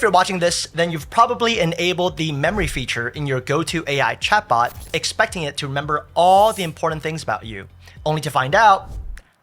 you're watching this, then you've probably enabled the memory feature in your go-to AI chatbot, expecting it to remember all the important things about you, only to find out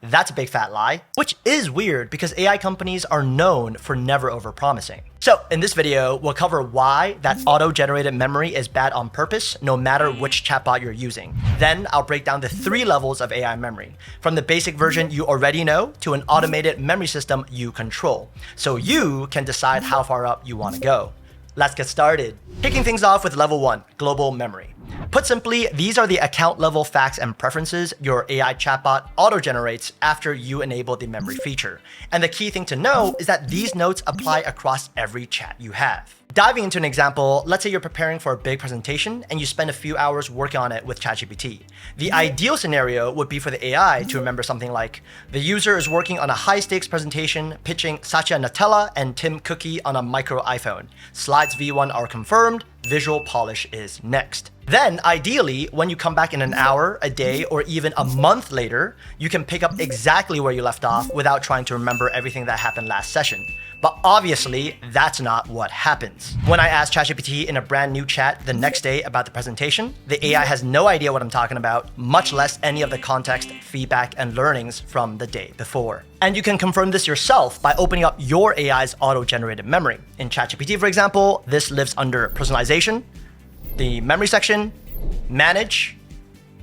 that's a big fat lie, which is weird because AI companies are known for never overpromising. So in this video, we'll cover why that auto-generated memory is bad on purpose, no matter which chatbot you're using. Then I'll break down the 3 levels of AI memory, from the basic version you already know to an automated memory system you control, so you can decide how far up you want to go. Let's get started. Kicking things off with level 1, global memory. Put simply, these are the account level facts and preferences your AI chatbot auto-generates after you enable the memory feature. And the key thing to know is that these notes apply across every chat you have. Diving into an example, let's say you're preparing for a big presentation and you spend a few hours working on it with ChatGPT. The ideal scenario would be for the AI to remember something like, the user is working on a high-stakes presentation pitching Satya Nutella and Tim Cookie on a micro iPhone. Slides V1 are confirmed, visual polish is next. Then, ideally, when you come back in an hour, a day, or even a month later, you can pick up exactly where you left off without trying to remember everything that happened last session. But obviously, that's not what happens. When I asked ChatGPT in a brand new chat the next day about the presentation, the AI has no idea what I'm talking about, much less any of the context, feedback, and learnings from the day before. And you can confirm this yourself by opening up your AI's auto-generated memory. In ChatGPT, for example, this lives under personalization, the memory section, manage,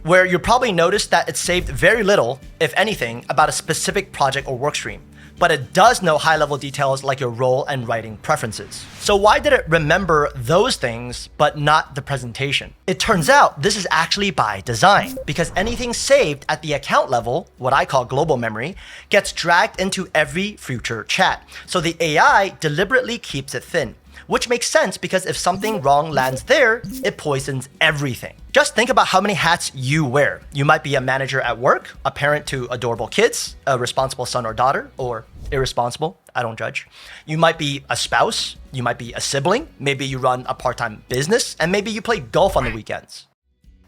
where you probably noticed that it saved very little, if anything, about a specific project or workstream. But it does know high-level details like your role and writing preferences. So why did it remember those things, but not the presentation? It turns out this is actually by design, because anything saved at the account level, what I call global memory, gets dragged into every future chat. So the AI deliberately keeps it thin, which makes sense because if something wrong lands there, it poisons everything. Just think about how many hats you wear. You might be a manager at work, a parent to adorable kids, a responsible son or daughter, or irresponsible, I don't judge. You might be a spouse, you might be a sibling, maybe you run a part-time business, and maybe you play golf on the weekends.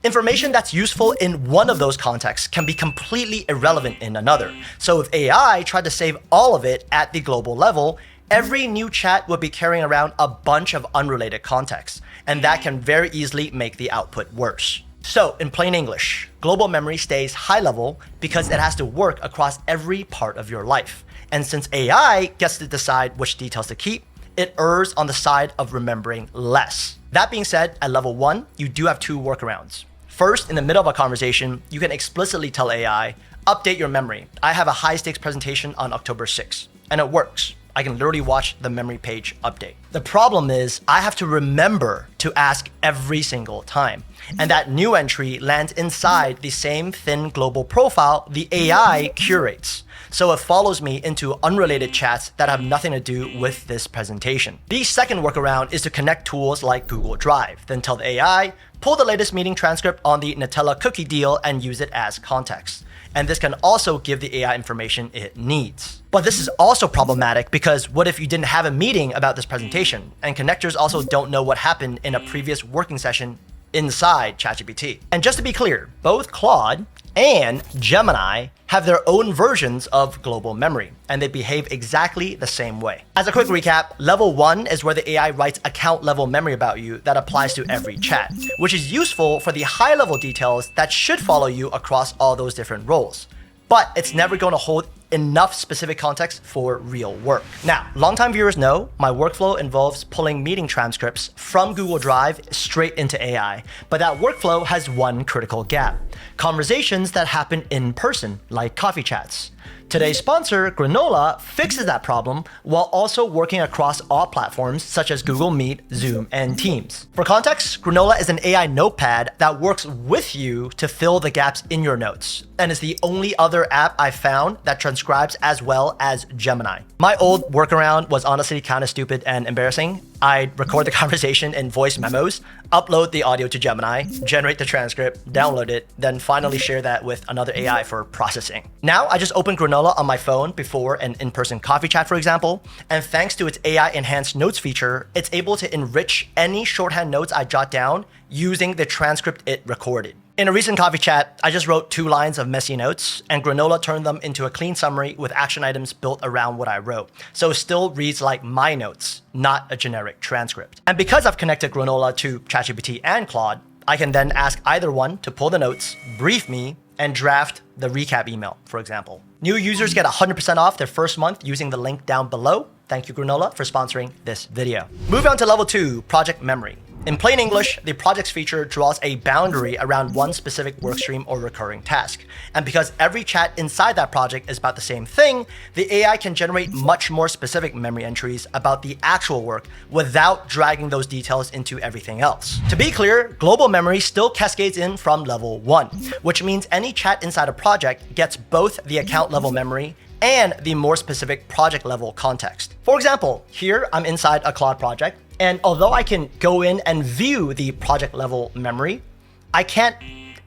Information that's useful in one of those contexts can be completely irrelevant in another. So if AI tried to save all of it at the global level, every new chat would be carrying around a bunch of unrelated contexts, and that can very easily make the output worse. So in plain English, global memory stays high level because it has to work across every part of your life. And since AI gets to decide which details to keep, it errs on the side of remembering less. That being said, at level 1, you do have 2 workarounds. First, in the middle of a conversation, you can explicitly tell AI, update your memory. I have a high-stakes presentation on October 6th, and it works. I can literally watch the memory page update. The problem is I have to remember to ask every single time. And that new entry lands inside the same thin global profile the AI curates. So it follows me into unrelated chats that have nothing to do with this presentation. The second workaround is to connect tools like Google Drive, then tell the AI, pull the latest meeting transcript on the Nutella cookie deal and use it as context. And this can also give the AI information it needs. But this is also problematic because what if you didn't have a meeting about this presentation? And connectors also don't know what happened in a previous working session inside ChatGPT. And just to be clear, both Claude and Gemini have their own versions of global memory, and they behave exactly the same way. As a quick recap, level 1 is where the AI writes account level memory about you that applies to every chat, which is useful for the high level details that should follow you across all those different roles. But it's never going to hold enough specific context for real work. Now, longtime viewers know my workflow involves pulling meeting transcripts from Google Drive straight into AI, but that workflow has one critical gap: conversations that happen in person, like coffee chats. Today's sponsor, Granola, fixes that problem while also working across all platforms such as Google Meet, Zoom, and Teams. For context, Granola is an AI notepad that works with you to fill the gaps in your notes, and is the only other app I've found that transcribes as well as Gemini. My old workaround was honestly kind of stupid and embarrassing. I'd record the conversation in voice memos, upload the audio to Gemini, generate the transcript, download it, then finally share that with another AI for processing. Now I just open Granola on my phone before an in-person coffee chat, for example, and thanks to its AI-enhanced notes feature, it's able to enrich any shorthand notes I jot down using the transcript it recorded. In a recent coffee chat, I just wrote 2 lines of messy notes, and Granola turned them into a clean summary with action items built around what I wrote. So it still reads like my notes, not a generic transcript. And because I've connected Granola to ChatGPT and Claude, I can then ask either one to pull the notes, brief me, and draft the recap email, for example. New users get 100% off their first month using the link down below. Thank you, Granola, for sponsoring this video. Moving on to level 2, project memory. In plain English, the projects feature draws a boundary around one specific workstream or recurring task. And because every chat inside that project is about the same thing, the AI can generate much more specific memory entries about the actual work without dragging those details into everything else. To be clear, global memory still cascades in from level 1, which means any chat inside a project gets both the account level memory and the more specific project level context. For example, here I'm inside a Claude project, and although I can go in and view the project level memory, I can't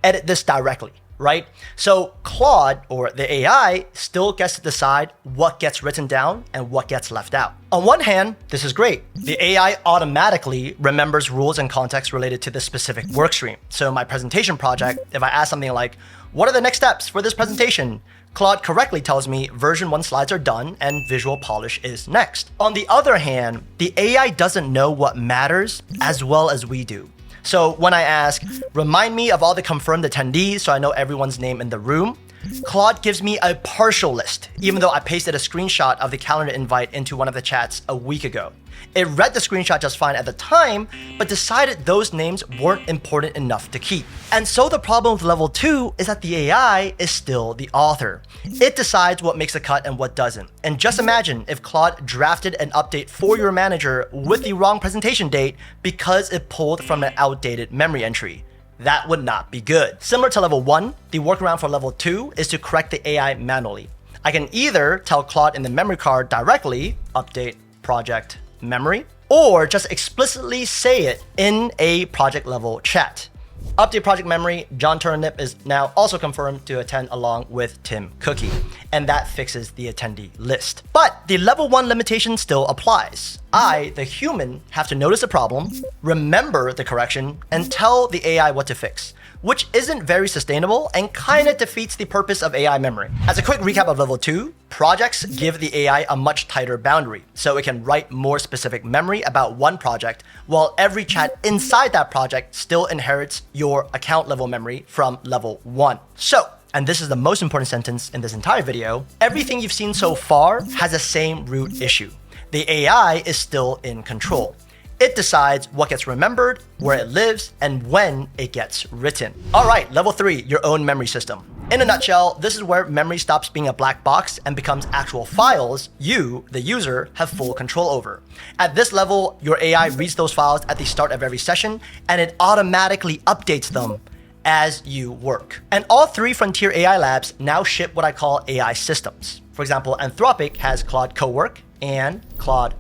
edit this directly, right? So Claude, or the AI, still gets to decide what gets written down and what gets left out. On one hand, this is great. The AI automatically remembers rules and context related to the specific workstream. So my presentation project, if I ask something like, what are the next steps for this presentation? Claude correctly tells me version 1 slides are done and visual polish is next. On the other hand, the AI doesn't know what matters as well as we do. So when I ask, remind me of all the confirmed attendees so I know everyone's name in the room, Claude gives me a partial list, even though I pasted a screenshot of the calendar invite into one of the chats a week ago. It read the screenshot just fine at the time, but decided those names weren't important enough to keep. And so the problem with level 2 is that the AI is still the author. It decides what makes a cut and what doesn't. And just imagine if Claude drafted an update for your manager with the wrong presentation date because it pulled from an outdated memory entry. That would not be good. Similar to level 1, the workaround for level 2 is to correct the AI manually. I can either tell Claude in the memory card directly, update project memory, or just explicitly say it in a project level chat. Update project memory, John Turnip is now also confirmed to attend along with Tim Cookie, and that fixes the attendee list. But the level 1 limitation still applies. I, the human, have to notice a problem, remember the correction, and tell the AI what to fix, which isn't very sustainable and kind of defeats the purpose of AI memory. As a quick recap of level 2, projects give the AI a much tighter boundary, so it can write more specific memory about one project, while every chat inside that project still inherits your account level memory from level 1. So, and this is the most important sentence in this entire video, everything you've seen so far has the same root issue. The AI is still in control. It decides what gets remembered, where it lives, and when it gets written. All right, level 3, your own memory system. In a nutshell, this is where memory stops being a black box and becomes actual files you, the user, have full control over. At this level, your AI reads those files at the start of every session, and it automatically updates them as you work. And all 3 frontier AI labs now ship what I call AI systems. For example, Anthropic has Claude Cowork and Claude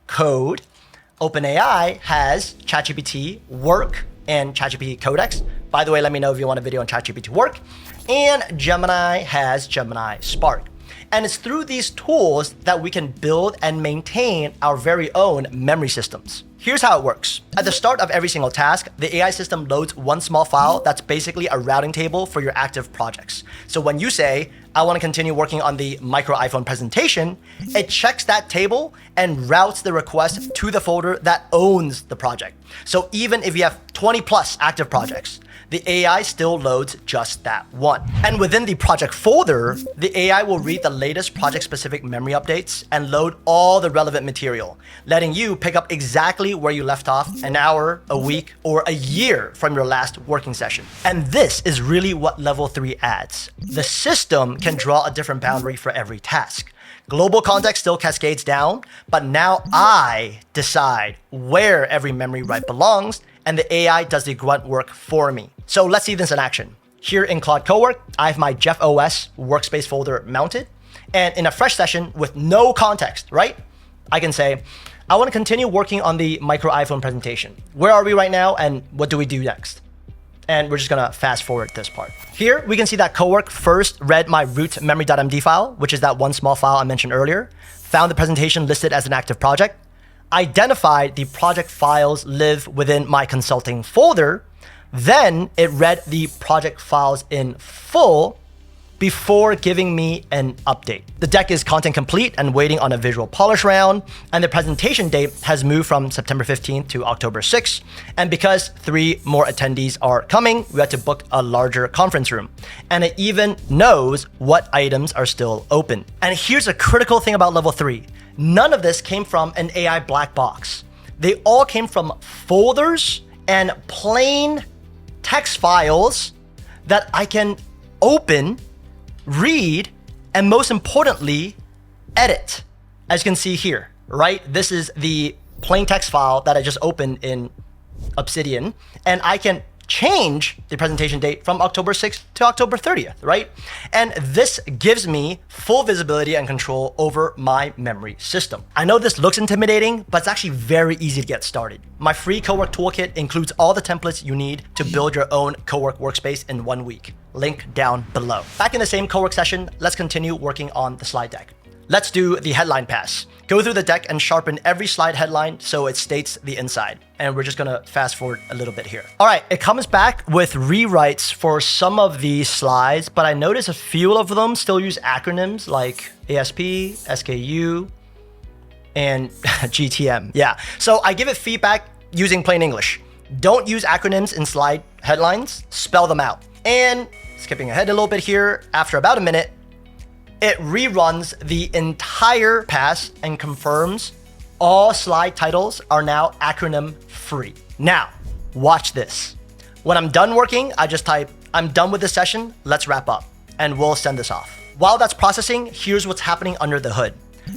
Code. OpenAI has ChatGPT Work and ChatGPT Codex. By the way, let me know if you want a video on ChatGPT Work. And Gemini has Gemini Spark. And it's through these tools that we can build and maintain our very own memory systems. Here's how it works. At the start of every single task, the AI system loads one small file that's basically a routing table for your active projects. So when you say, I want to continue working on the micro iPhone presentation, it checks that table and routes the request to the folder that owns the project. So even if you have 20 plus active projects, the AI still loads just that one. And within the project folder, the AI will read the latest project-specific memory updates and load all the relevant material, letting you pick up exactly where you left off an hour, a week, or a year from your last working session. And this is really what level 3 adds. The system can draw a different boundary for every task. Global context still cascades down, but now I decide where every memory write belongs, and the AI does the grunt work for me. So let's see this in action. Here in Claude Cowork, I have my Jeff OS workspace folder mounted, and in a fresh session with no context, right? I can say, I want to continue working on the micro iPhone presentation. Where are we right now, and what do we do next? And we're just gonna fast forward this part. Here, we can see that Cowork first read my root memory.md file, which is that one small file I mentioned earlier, found the presentation listed as an active project, identified the project files live within my consulting folder, Then it read the project files in full before giving me an update. The deck is content complete and waiting on a visual polish round, and the presentation date has moved from September 15th to October 6th. And because 3 more attendees are coming, we had to book a larger conference room. And it even knows what items are still open. And here's a critical thing about level 3. None of this came from an AI black box. They all came from folders and plain text files that I can open, read, and most importantly, edit. As you can see here, right? This is the plain text file that I just opened in Obsidian, and I can change the presentation date from October 6th to October 30th, right? And this gives me full visibility and control over my memory system. I know this looks intimidating, but it's actually very easy to get started. My free Cowork toolkit includes all the templates you need to build your own Cowork workspace in 1 week. Link down below. Back in the same Cowork session, let's continue working on the slide deck. Let's do the headline pass. Go through the deck and sharpen every slide headline so it states the inside. And we're just gonna fast forward a little bit here. All right, it comes back with rewrites for some of these slides, but I notice a few of them still use acronyms like ASP, SKU, and GTM. Yeah, so I give it feedback using plain English. Don't use acronyms in slide headlines, spell them out. And skipping ahead a little bit here, after about a minute, it reruns the entire pass and confirms all slide titles are now acronym free. Now, watch this. When I'm done working, I just type, I'm done with this session, let's wrap up, and we'll send this off. While that's processing, here's what's happening under the hood.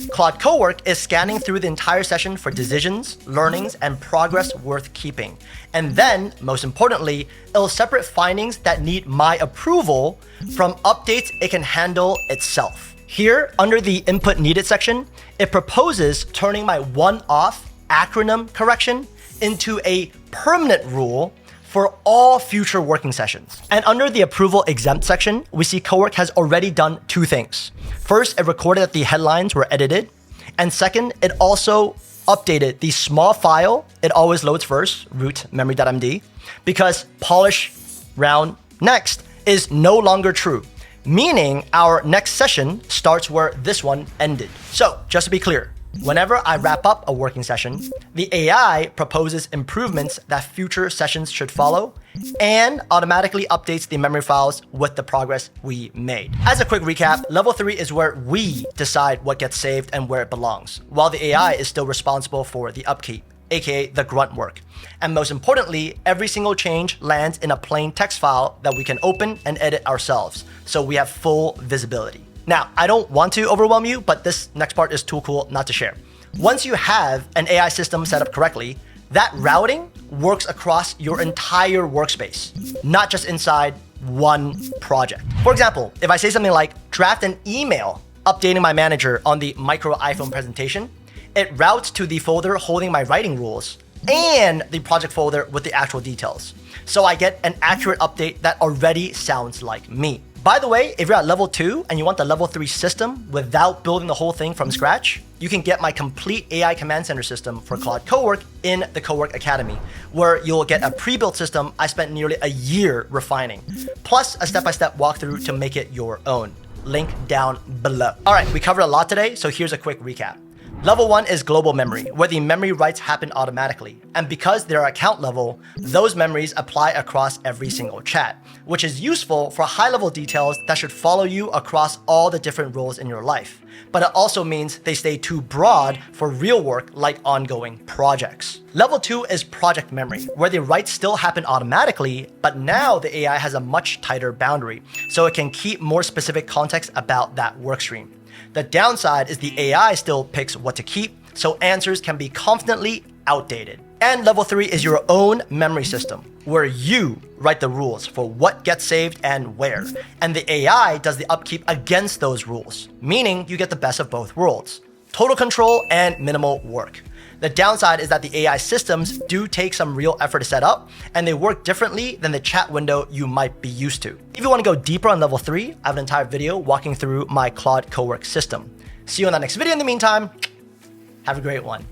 Claude Cowork is scanning through the entire session for decisions, learnings, and progress worth keeping. And then, most importantly, it'll separate findings that need my approval from updates it can handle itself. Here, under the input needed section, it proposes turning my one-off acronym correction into a permanent rule for all future working sessions. And under the approval exempt section, we see Cowork has already done 2 things. First, it recorded that the headlines were edited. And second, it also updated the small file. It always loads first, root memory.md, because polish round next is no longer true, meaning our next session starts where this one ended. So just to be clear, whenever I wrap up a working session, the AI proposes improvements that future sessions should follow and automatically updates the memory files with the progress we made. As a quick recap, level 3 is where we decide what gets saved and where it belongs, while the AI is still responsible for the upkeep, aka the grunt work. And most importantly, every single change lands in a plain text file that we can open and edit ourselves, so we have full visibility. Now, I don't want to overwhelm you, but this next part is too cool not to share. Once you have an AI system set up correctly, that routing works across your entire workspace, not just inside one project. For example, if I say something like draft an email updating my manager on the micro iPhone presentation, it routes to the folder holding my writing rules and the project folder with the actual details. So I get an accurate update that already sounds like me. By the way, if you're at level 2 and you want the level 3 system without building the whole thing from scratch, you can get my complete AI command center system for Claude Cowork in the Cowork Academy, where you'll get a pre-built system I spent nearly a year refining, plus a step-by-step walkthrough to make it your own. Link down below. All right, we covered a lot today, so here's a quick recap. Level 1 is global memory, where the memory writes happen automatically. And because they're account level, those memories apply across every single chat, which is useful for high-level details that should follow you across all the different roles in your life. But it also means they stay too broad for real work like ongoing projects. Level 2 is project memory, where the writes still happen automatically, but now the AI has a much tighter boundary, so it can keep more specific context about that workstream. The downside is the AI still picks what to keep, so answers can be confidently outdated. And level 3 is your own memory system, where you write the rules for what gets saved and where, and the AI does the upkeep against those rules, meaning you get the best of both worlds: total control and minimal work. The downside is that the AI systems do take some real effort to set up, and they work differently than the chat window you might be used to. If you want to go deeper on level 3, I have an entire video walking through my Claude Cowork system. See you in the next video. In the meantime, have a great one.